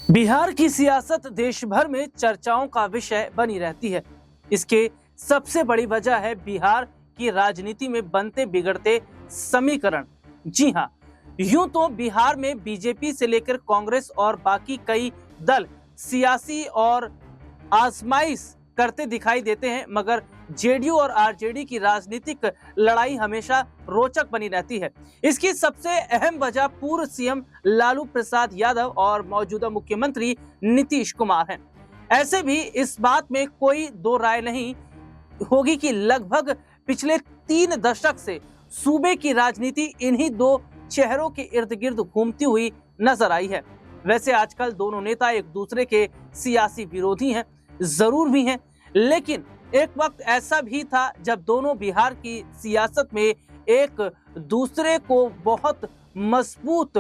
बिहार की सियासत देश भर में चर्चाओं का विषय बनी रहती है। इसके सबसे बड़ी वजह है बिहार की राजनीति में बनते बिगड़ते समीकरण। जी हाँ, यूं तो बिहार में बीजेपी से लेकर कांग्रेस और बाकी कई दल सियासी और आजमाइश करते दिखाई देते हैं, मगर जेडीयू और आरजेडी की राजनीतिक लड़ाई हमेशा रोचक बनी रहती है। इसकी सबसे अहम वजह पूर्व सीएम लालू प्रसाद यादव और मौजूदा मुख्यमंत्री नीतीश कुमार हैं। ऐसे भी इस बात में कोई दो राय नहीं होगी कि लगभग पिछले 3 दशक से सूबे की राजनीति इन्हीं दो चेहरों के इर्द गिर्द घूमती हुई नजर आई है। वैसे आजकल दोनों नेता एक दूसरे के सियासी विरोधी हैं, जरूर भी हैं, लेकिन एक वक्त ऐसा भी था जब दोनों बिहार की सियासत में एक दूसरे को बहुत मजबूत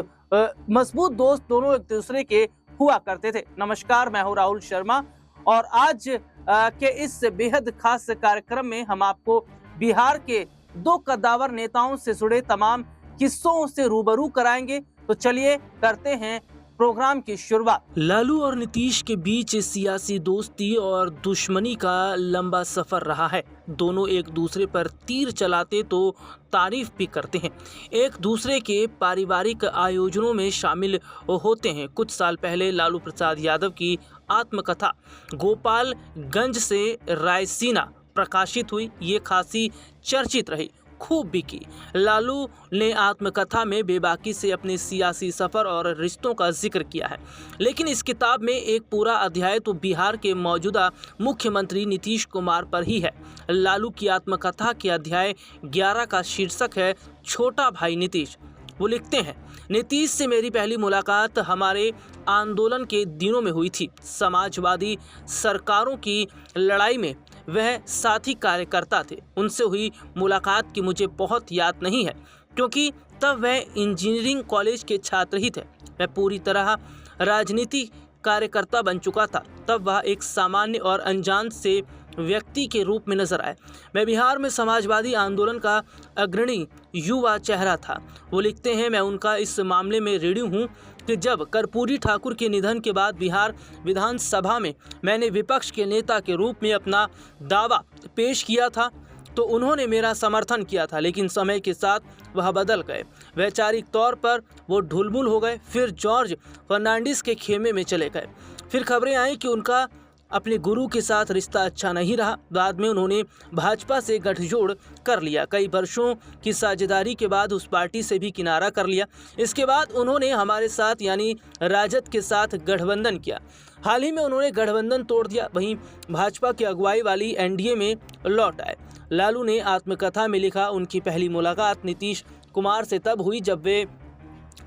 दोस्त दोनों एक दूसरे के हुआ करते थे। नमस्कार, मैं हूं राहुल शर्मा और आज के इस बेहद खास कार्यक्रम में हम आपको बिहार के दो कद्दावर नेताओं से जुड़े तमाम किस्सों से रूबरू कराएंगे। तो चलिए करते हैं प्रोग्राम की शुरुआत। लालू और नीतीश के बीच सियासी दोस्ती और दुश्मनी का लंबा सफर रहा है। दोनों एक दूसरे पर तीर चलाते तो तारीफ भी करते हैं, एक दूसरे के पारिवारिक आयोजनों में शामिल होते हैं। कुछ साल पहले लालू प्रसाद यादव की आत्मकथा गोपालगंज से रायसीना प्रकाशित हुई। ये खासी चर्चित रही, खूब बिकी। लालू ने आत्मकथा में बेबाकी से अपने सियासी सफर और रिश्तों का जिक्र किया है, लेकिन इस किताब में एक पूरा अध्याय तो बिहार के मौजूदा मुख्यमंत्री नीतीश कुमार पर ही है। लालू की आत्मकथा के अध्याय 11 का शीर्षक है छोटा भाई नीतीश। वो लिखते हैं, नीतीश से मेरी पहली मुलाकात हमारे आंदोलन के दिनों में हुई थी। समाजवादी सरकारों की लड़ाई में वह साथी कार्यकर्ता थे। उनसे हुई मुलाकात की मुझे बहुत याद नहीं है, क्योंकि तब वह इंजीनियरिंग कॉलेज के छात्र ही थे। मैं पूरी तरह राजनीति कार्यकर्ता बन चुका था। तब वह एक सामान्य और अनजान से व्यक्ति के रूप में नजर आए। मैं बिहार में समाजवादी आंदोलन का अग्रणी युवा चेहरा था। वो लिखते हैं, मैं उनका इस मामले में ऋणी हूँ कि जब कर्पूरी ठाकुर के निधन के बाद बिहार विधानसभा में मैंने विपक्ष के नेता के रूप में अपना दावा पेश किया था तो उन्होंने मेरा समर्थन किया था, लेकिन समय के साथ वह बदल गए। वैचारिक तौर पर वो ढुलमुल हो गए, फिर जॉर्ज फर्नांडिस के खेमे में चले गए। फिर खबरें आई कि उनका अपने गुरु के साथ रिश्ता अच्छा नहीं रहा। बाद में उन्होंने भाजपा से गठजोड़ कर लिया। कई वर्षों की साझेदारी के बाद उस पार्टी से भी किनारा कर लिया। इसके बाद उन्होंने हमारे साथ यानी राजद के साथ गठबंधन किया। हाल ही में उन्होंने गठबंधन तोड़ दिया, वहीं भाजपा की अगुवाई वाली एनडीए में लौट आए। लालू ने आत्मकथा में लिखा, उनकी पहली मुलाकात नीतीश कुमार से तब हुई जब वे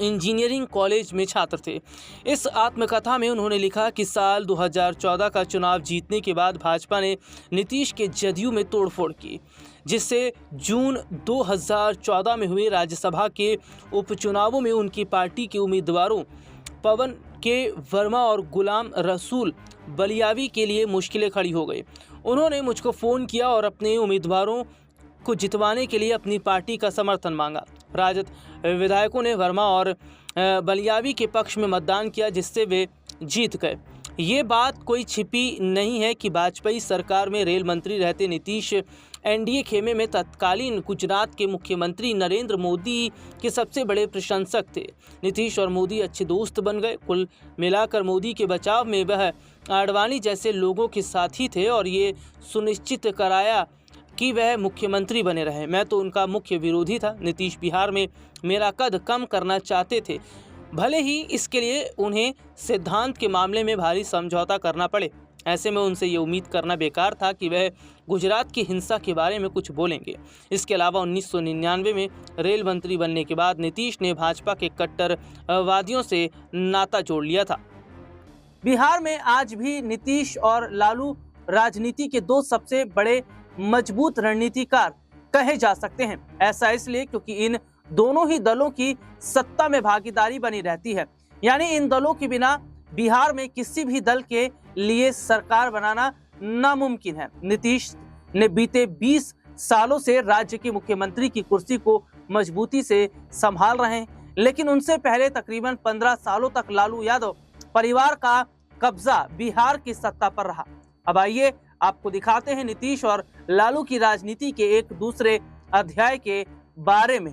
इंजीनियरिंग कॉलेज में छात्र थे। इस आत्मकथा में उन्होंने लिखा कि साल 2014 का चुनाव जीतने के बाद भाजपा ने नीतीश के जदयू में तोड़फोड़ की, जिससे जून 2014 में हुए राज्यसभा के उपचुनावों में उनकी पार्टी के उम्मीदवारों पवन के वर्मा और गुलाम रसूल बलियावी के लिए मुश्किलें खड़ी हो गई। उन्होंने मुझको फ़ोन किया और अपने उम्मीदवारों को जितवाने के लिए अपनी पार्टी का समर्थन मांगा। राजद विधायकों ने वर्मा और बलियावी के पक्ष में मतदान किया, जिससे वे जीत गए। ये बात कोई छिपी नहीं है कि वाजपेयी सरकार में रेल मंत्री रहते नीतीश एनडीए खेमे में तत्कालीन गुजरात के मुख्यमंत्री नरेंद्र मोदी के सबसे बड़े प्रशंसक थे। नीतीश और मोदी अच्छे दोस्त बन गए। कुल मिलाकर मोदी के बचाव में वह आडवाणी जैसे लोगों के साथी थे और ये सुनिश्चित कराया कि वह मुख्यमंत्री बने रहे। मैं तो उनका मुख्य विरोधी था। नीतीश बिहार में मेरा कद कम करना चाहते थे, भले ही इसके लिए उन्हें सिद्धांत के मामले में भारी समझौता करना पड़े। ऐसे में उनसे ये उम्मीद करना बेकार था कि वह गुजरात की हिंसा के बारे में कुछ बोलेंगे। इसके अलावा 1999 में रेल मंत्री बनने के बाद नीतीश ने भाजपा के कट्टरवादियों से नाता जोड़ लिया था। बिहार में आज भी नीतीश और लालू राजनीति के दो सबसे बड़े मजबूत रणनीतिकार कहे जा सकते हैं। ऐसा इसलिए क्योंकि इन दोनों ही दलों की सत्ता में भागीदारी बनी रहती है, यानी इन दलों के बिना बिहार में किसी भी दल के लिए सरकार बनाना नामुमकिन है। नीतीश ने बीते 20 सालों से राज्य के मुख्यमंत्री की कुर्सी को मजबूती से संभाल रहे हैं, लेकिन उनसे पहले तकरीबन 15 सालों तक लालू यादव परिवार का कब्जा बिहार की सत्ता पर रहा। अब आइए आपको दिखाते हैं नीतीश और लालू की राजनीति के एक दूसरे अध्याय के बारे में।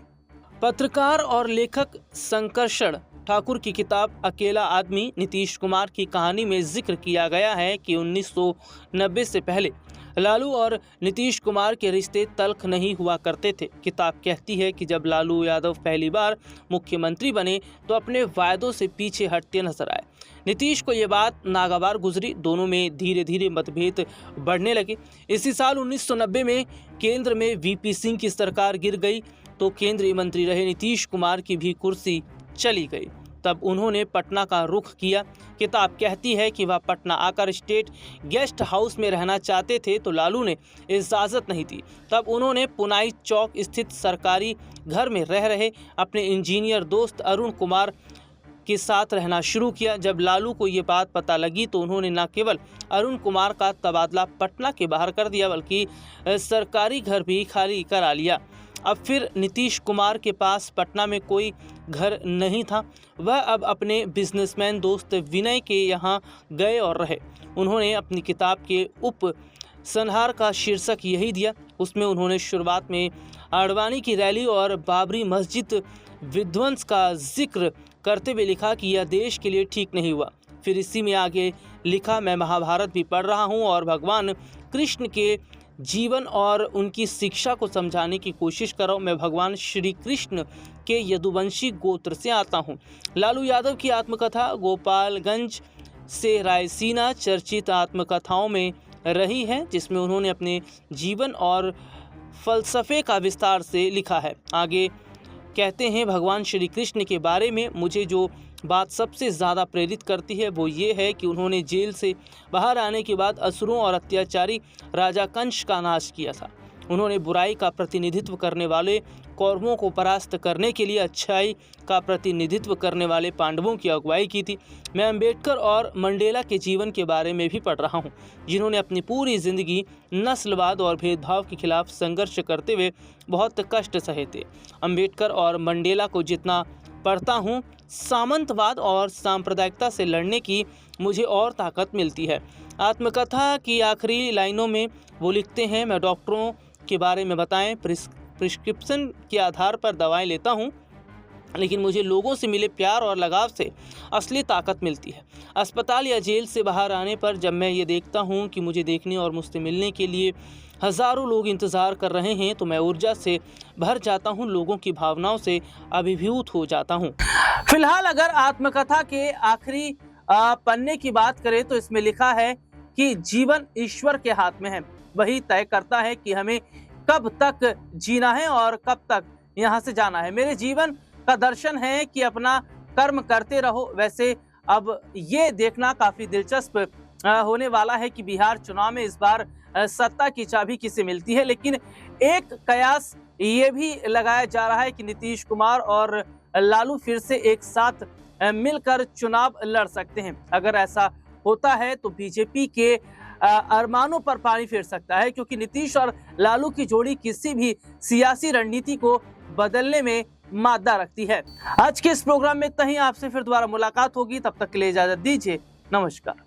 पत्रकार और लेखक संकर्षण ठाकुर की किताब अकेला आदमी नीतीश कुमार की कहानी में जिक्र किया गया है कि 1990 से पहले लालू और नीतीश कुमार के रिश्ते तल्ख नहीं हुआ करते थे। किताब कहती है कि जब लालू यादव पहली बार मुख्यमंत्री बने तो अपने वायदों से पीछे हटते नजर आए। नीतीश को ये बात नागवार गुजरी, दोनों में धीरे धीरे मतभेद बढ़ने लगे। इसी साल 1990 में केंद्र में वीपी सिंह की सरकार गिर गई तो केंद्रीय मंत्री रहे नीतीश कुमार की भी कुर्सी चली गई। तब उन्होंने पटना का रुख किया। किताब कहती है कि वह पटना आकर स्टेट गेस्ट हाउस में रहना चाहते थे तो लालू ने इजाज़त नहीं दी। तब उन्होंने पुनाई चौक स्थित सरकारी घर में रह रहे अपने इंजीनियर दोस्त अरुण कुमार के साथ रहना शुरू किया। जब लालू को ये बात पता लगी तो उन्होंने न केवल अरुण कुमार का तबादला पटना के बाहर कर दिया बल्कि सरकारी घर भी खाली करा लिया। अब फिर नीतीश कुमार के पास पटना में कोई घर नहीं था। वह अब अपने बिजनेसमैन दोस्त विनय के यहाँ गए और रहे। उन्होंने अपनी किताब के उपसंहार का शीर्षक यही दिया। उसमें उन्होंने शुरुआत में आडवाणी की रैली और बाबरी मस्जिद विध्वंस का जिक्र करते हुए लिखा कि यह देश के लिए ठीक नहीं हुआ। फिर इसी में आगे लिखा, मैं महाभारत भी पढ़ रहा हूँ और भगवान कृष्ण के जीवन और उनकी शिक्षा को समझाने की कोशिश कर रहा हूँ। मैं भगवान श्री कृष्ण के यदुवंशी गोत्र से आता हूँ। लालू यादव की आत्मकथा गोपालगंज से रायसीना चर्चित आत्मकथाओं में रही है, जिसमें उन्होंने अपने जीवन और फलसफे का विस्तार से लिखा है। आगे कहते हैं, भगवान श्री कृष्ण के बारे में मुझे जो बात सबसे ज़्यादा प्रेरित करती है वो ये है कि उन्होंने जेल से बाहर आने के बाद असुरों और अत्याचारी राजा कंस का नाश किया था। उन्होंने बुराई का प्रतिनिधित्व करने वाले कौरवों को परास्त करने के लिए अच्छाई का प्रतिनिधित्व करने वाले पांडवों की अगुवाई की थी। मैं अंबेडकर और मंडेला के जीवन के बारे में भी पढ़ रहा हूँ, जिन्होंने अपनी पूरी जिंदगी नस्लवाद और भेदभाव के खिलाफ संघर्ष करते हुए बहुत कष्ट सहे थे। अंबेडकर और मंडेला को जितना पढ़ता हूँ, सामंतवाद और सांप्रदायिकता से लड़ने की मुझे और ताकत मिलती है। आत्मकथा की आखिरी लाइनों में वो लिखते हैं, मैं डॉक्टरों के बारे में बताएं, प्रिस्क्रिप्शन के आधार पर दवाएं लेता हूं, लेकिन मुझे लोगों से मिले प्यार और लगाव से असली ताकत मिलती है। अस्पताल या जेल से बाहर आने पर जब मैं ये देखता हूं कि मुझे देखने और मुझसे मिलने के लिए हज़ारों लोग इंतज़ार कर रहे हैं तो मैं ऊर्जा से भर जाता हूं, लोगों की भावनाओं से अभिभूत हो जाता हूं। फिलहाल अगर आत्मकथा के आखिरी पन्ने की बात करें तो इसमें लिखा है कि जीवन ईश्वर के हाथ में है, वही तय करता है कि हमें कब तक जीना है और कब तक यहाँ से जाना है। मेरे जीवन का दर्शन है कि अपना कर्म करते रहो। वैसे अब ये देखना काफी दिलचस्प होने वाला है कि बिहार चुनाव में इस बार सत्ता की चाबी किसे मिलती है, लेकिन एक कयास ये भी लगाया जा रहा है कि नीतीश कुमार और लालू फिर से एक साथ मिलकर चुनाव लड़ सकते हैं। अगर ऐसा होता है तो बीजेपी के अरमानों पर पानी फिर सकता है, क्योंकि नीतीश और लालू की जोड़ी किसी भी सियासी रणनीति को बदलने में मादा रखती है। आज के इस प्रोग्राम में इतना ही। आपसे फिर दोबारा मुलाकात होगी, तब तक के लिए इजाजत दीजिए। नमस्कार।